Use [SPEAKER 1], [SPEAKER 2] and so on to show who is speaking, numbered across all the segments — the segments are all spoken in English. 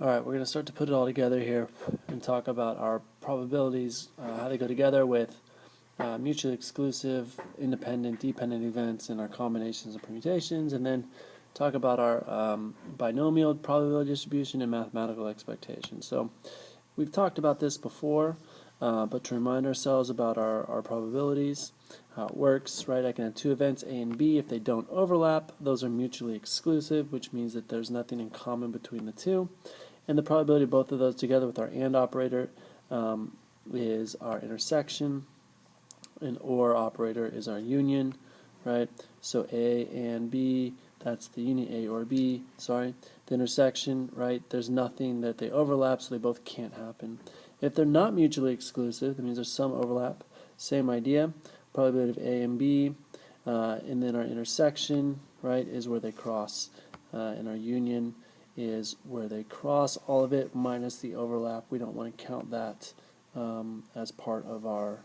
[SPEAKER 1] Alright, we're going to start to put it all together here and talk about our probabilities, how they go together with mutually exclusive, independent, dependent events, and our combinations and permutations, and then talk about our binomial probability distribution and mathematical expectations. So we've talked about this before, but to remind ourselves about our probabilities, how it works, right? I can have two events, A and B. If they don't overlap, those are mutually exclusive, which means that there's nothing in common between the two. And the probability of both of those together with our AND operator is our intersection, and OR operator is our union, right? So A and B, that's the union, A or B, sorry. The intersection, right, there's nothing that they overlap, so they both can't happen. If they're not mutually exclusive, that means there's some overlap. Same idea, probability of A and B, and then our intersection, right, is where they cross, and our union is where they cross, all of it minus the overlap. We don't want to count that as part of our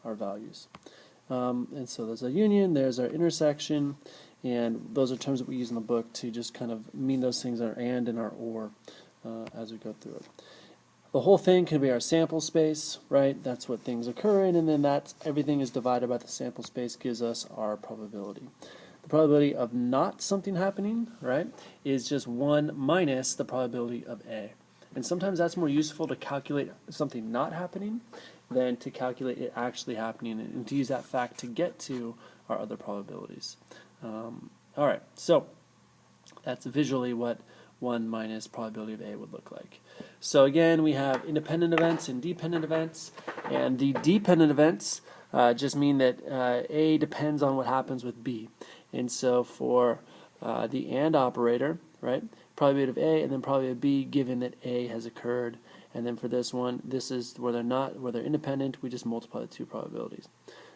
[SPEAKER 1] values. And so there's a union, there's our intersection, and those are terms that we use in the book to just kind of mean those things, our and our or, as we go through it. The whole thing can be our sample space, right? That's what things occur in, and then that's everything is divided by the sample space gives us our probability. The probability of not something happening, right, is just 1 minus the probability of A. And sometimes that's more useful to calculate something not happening than to calculate it actually happening and to use that fact to get to our other probabilities. All right, so that's visually what 1 minus probability of A would look like. So again, we have independent events and dependent events, and the dependent events just mean that A depends on what happens with B. And so for the AND operator, right, probability of A and then probability of B given that A has occurred. And then for this one, this is where they're independent, we just multiply the two probabilities.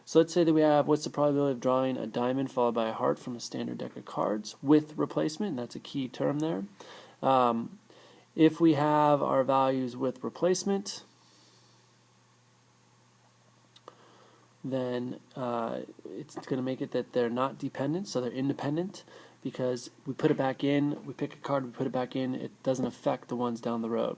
[SPEAKER 1] So let's say that we have, what's the probability of drawing a diamond followed by a heart from a standard deck of cards with replacement, and that's a key term there. If we have our values with replacement, then it's going to make it that they're not dependent, so they're independent, because we put it back in, we pick a card, we put it back in, it doesn't affect the ones down the road.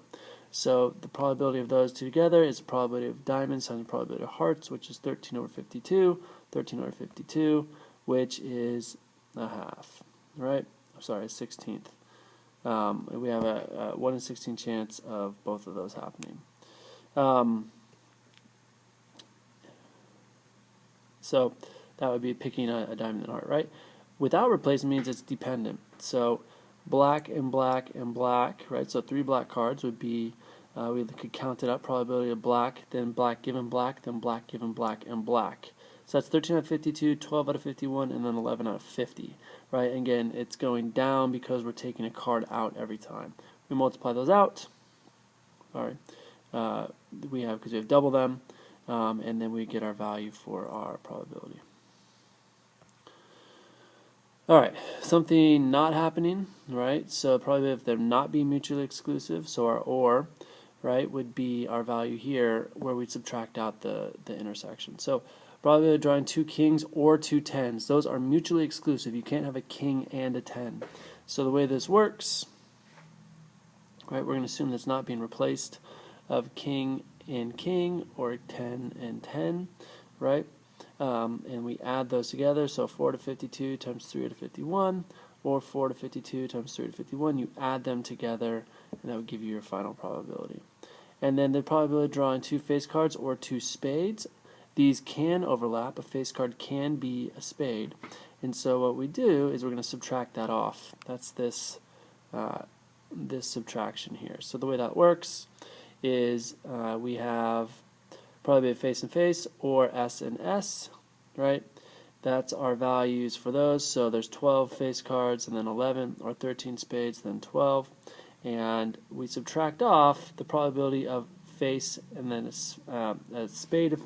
[SPEAKER 1] So the probability of those two together is the probability of diamonds times the probability of hearts, which is 13 over 52, 13 over 52, which is a half, right? I'm sorry, a 16th. We have a 1 in 16 chance of both of those happening. So that would be picking a diamond and heart, right? Without replacement means it's dependent. So black and black and black, right? So 3 black cards would be, we could count it up, probability of black, then black given black, then black given black, and black. So that's 13 out of 52, 12 out of 51, and then 11 out of 50, right? And again, it's going down because we're taking a card out every time. We multiply those out, sorry, because we have double them, and then we get our value for our probability. Alright, something not happening, right? So probably if they're not being mutually exclusive, so our OR, right, would be our value here where we'd subtract out the intersection. So probability of drawing 2 kings or 2 tens, those are mutually exclusive. You can't have a king and a 10. So the way this works, right, we're going to assume that's not being replaced of king and king or 10 and 10, right? And we add those together, so 4 to 52 times 3 to 51, or 4 to 52 times 3 to 51. You add them together, and that would give you your final probability. And then the probability of drawing 2 face cards or 2 spades. These can overlap. A face card can be a spade. And so what we do is we're going to subtract that off. That's this subtraction here. So the way that works is we have probability of face and face or S and S, right? That's our values for those. So there's 12 face cards and then 11, or 13 spades, then 12. And we subtract off the probability of face and then a spade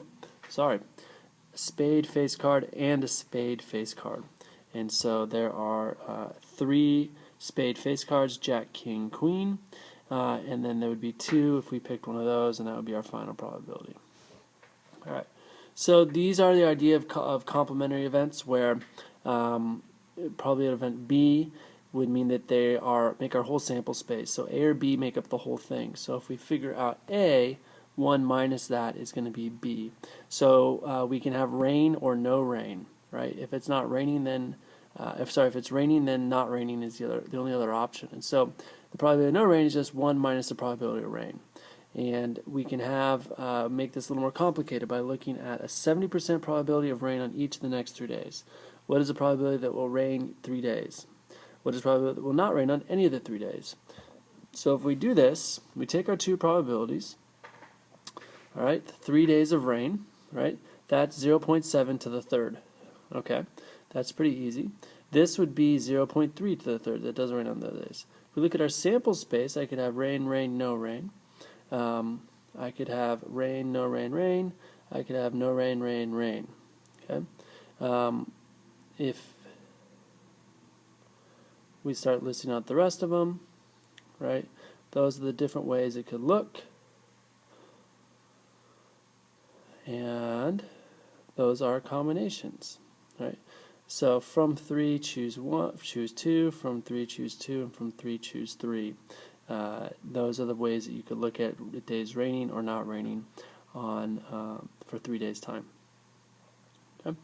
[SPEAKER 1] face card and a spade face card. And so there are 3 spade face cards, Jack, King, Queen, and then there would be 2 if we picked one of those, and that would be our final probability. All right, so these are the idea of complementary events where probably at event B, would mean that they make our whole sample space. So A or B make up the whole thing. So if we figure out A, 1 minus that is going to be B. So we can have rain or no rain, right? If it's not raining, then if it's raining, then not raining is the only other option. And so the probability of no rain is just 1 minus the probability of rain. And we can make this a little more complicated by looking at a 70% probability of rain on each of the next 3 days. What is the probability that will rain 3 days? What is the probability that will not rain on any of the 3 days? So if we do this, we take our two probabilities, all right, 3 days of rain, right? That's 0.7 to the third. Okay, that's pretty easy. This would be 0.3 to the third. That doesn't rain on those days. If we look at our sample space, I could have rain, rain, no rain. I could have rain, no rain, rain. I could have no rain, rain, rain. Okay. If we start listing out the rest of them, right? Those are the different ways it could look. And those are combinations, right? So from 3, choose 1, choose 2, from 3, choose 2, and from 3, choose 3. Those are the ways that you could look at the days raining or not raining on for 3 days' time. Okay?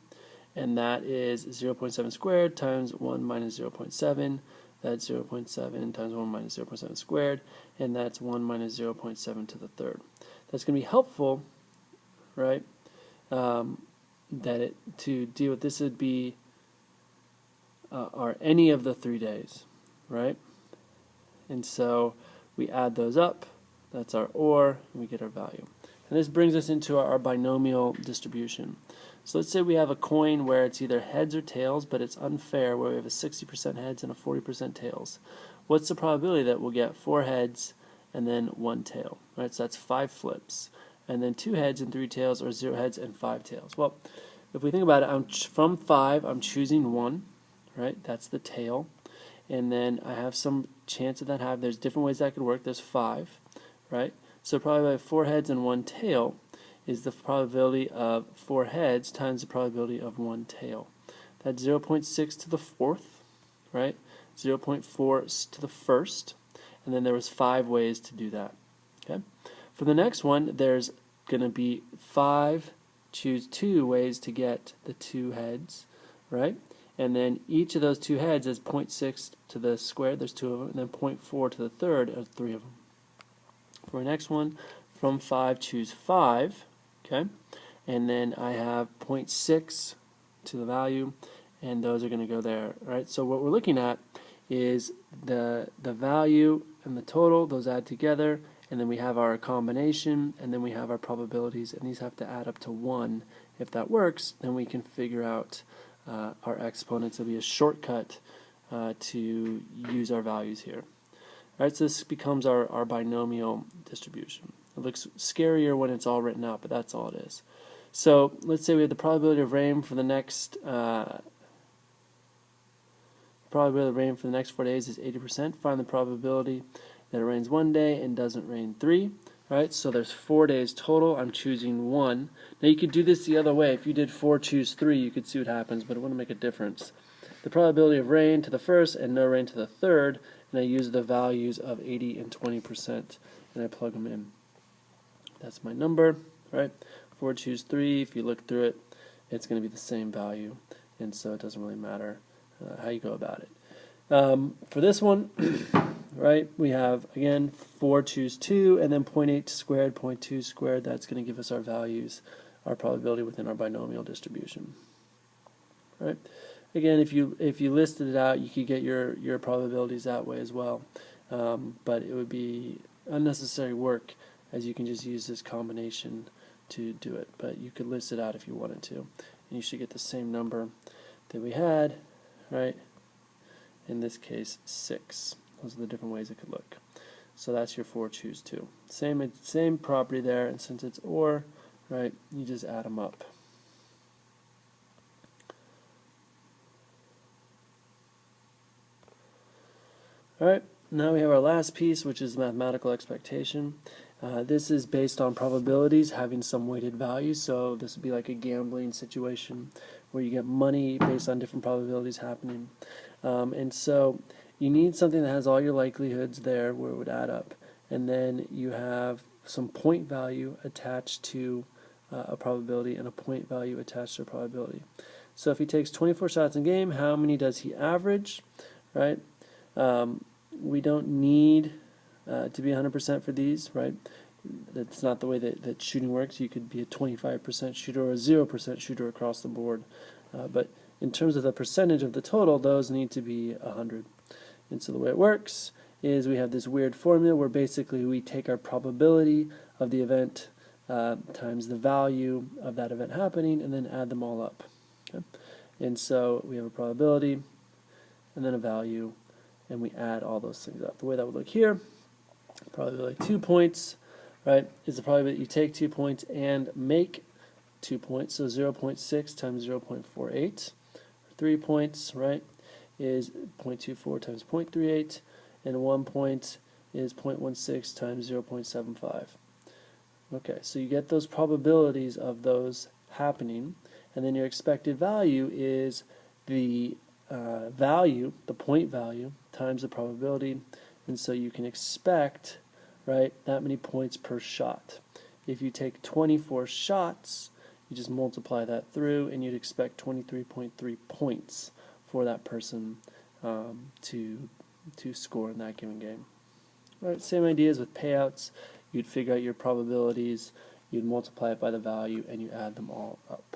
[SPEAKER 1] And that is 0.7 squared times 1 minus 0.7. That's 0.7 times 1 minus 0.7 squared, and that's 1 minus 0.7 to the third. That's going to be helpful, right? To deal with this would be any of the 3 days, right? And so we add those up. That's our OR, and we get our value. And this brings us into our binomial distribution. So let's say we have a coin where it's either heads or tails, but it's unfair, where we have a 60% heads and a 40% tails. What's the probability that we'll get 4 heads and then 1 tail? Right, so that's 5 flips. And then 2 heads and 3 tails, or 0 heads and 5 tails. Well, if we think about it, from 5, I'm choosing 1, right? That's the tail. And then I have some chance of that happening. There's different ways that could work. There's 5, right? So probably 4 heads and 1 tail is the probability of 4 heads times the probability of 1 tail. That's 0.6 to the fourth, right? 0.4 to the first, and then there was 5 ways to do that. Okay. For the next one, there's going to be 5, choose 2 ways to get the 2 heads, right? And then each of those 2 heads is 0.6 to the squared, there's 2 of them, and then 0.4 to the third, there's 3 of them. For the next one, from 5, choose 5, okay? And then I have 0.6 to the value, and those are going to go there, right? So what we're looking at is the value and the total, those add together, and then we have our combination, and then we have our probabilities, and these have to add up to 1. If that works, then we can figure out our exponents. It'll be a shortcut to use our values here. All right, so this becomes our binomial distribution. It looks scarier when it's all written out, but that's all it is. So let's say we have the probability of rain for the next 4 days is 80%. Find the probability that it rains 1 day and doesn't rain 3. All right, so there's 4 days total. I'm choosing 1. Now you could do this the other way. If you did 4, choose 3, you could see what happens, but it wouldn't make a difference. The probability of rain to the first and no rain to the third, and I use the values of 80 and 20%, and I plug them in. That's my number, right? 4, choose 3. If you look through it, it's going to be the same value, and so it doesn't really matter how you go about it. For this one, right, we have, again, 4, choose 2, and then 0.8 squared, 0.2 squared. That's going to give us our values, our probability within our binomial distribution. Right? Again, if you listed it out, you could get your probabilities that way as well, but it would be unnecessary work, as you can just use this combination to do it. But you could list it out if you wanted to, and you should get the same number that we had, right? In this case, 6. Those are the different ways it could look. So that's your 4, choose 2. Same property there, and since it's OR, right, you just add them up. Alright, now we have our last piece, which is mathematical expectation. This is based on probabilities having some weighted values, so this would be like a gambling situation where you get money based on different probabilities happening. And so you need something that has all your likelihoods there where it would add up, and then you have some point value attached to a probability and a point value attached to a probability. So if he takes 24 shots in game, how many does he average, right? We don't need to be 100% for these, right? That's not the way that shooting works. You could be a 25% shooter or a 0% shooter across the board. But in terms of the percentage of the total, those need to be 100. And so the way it works is we have this weird formula where basically we take our probability of the event times the value of that event happening and then add them all up. Okay? And so we have a probability and then a value, and we add all those things up. The way that would look here, probability 2 points, right, is the probability that you take 2 points and make 2 points, so 0.6 times 0.48. 3 points, right, is 0.24 times 0.38, and 1 point is 0.16 times 0.75. Okay, so you get those probabilities of those happening, and then your expected value is the value, the point value, times the probability, and so you can expect, right, that many points per shot. If you take 24 shots, you just multiply that through, and you'd expect 23.3 points for that person to score in that given game. All right, same ideas with payouts. You'd figure out your probabilities, you'd multiply it by the value, and you add them all up.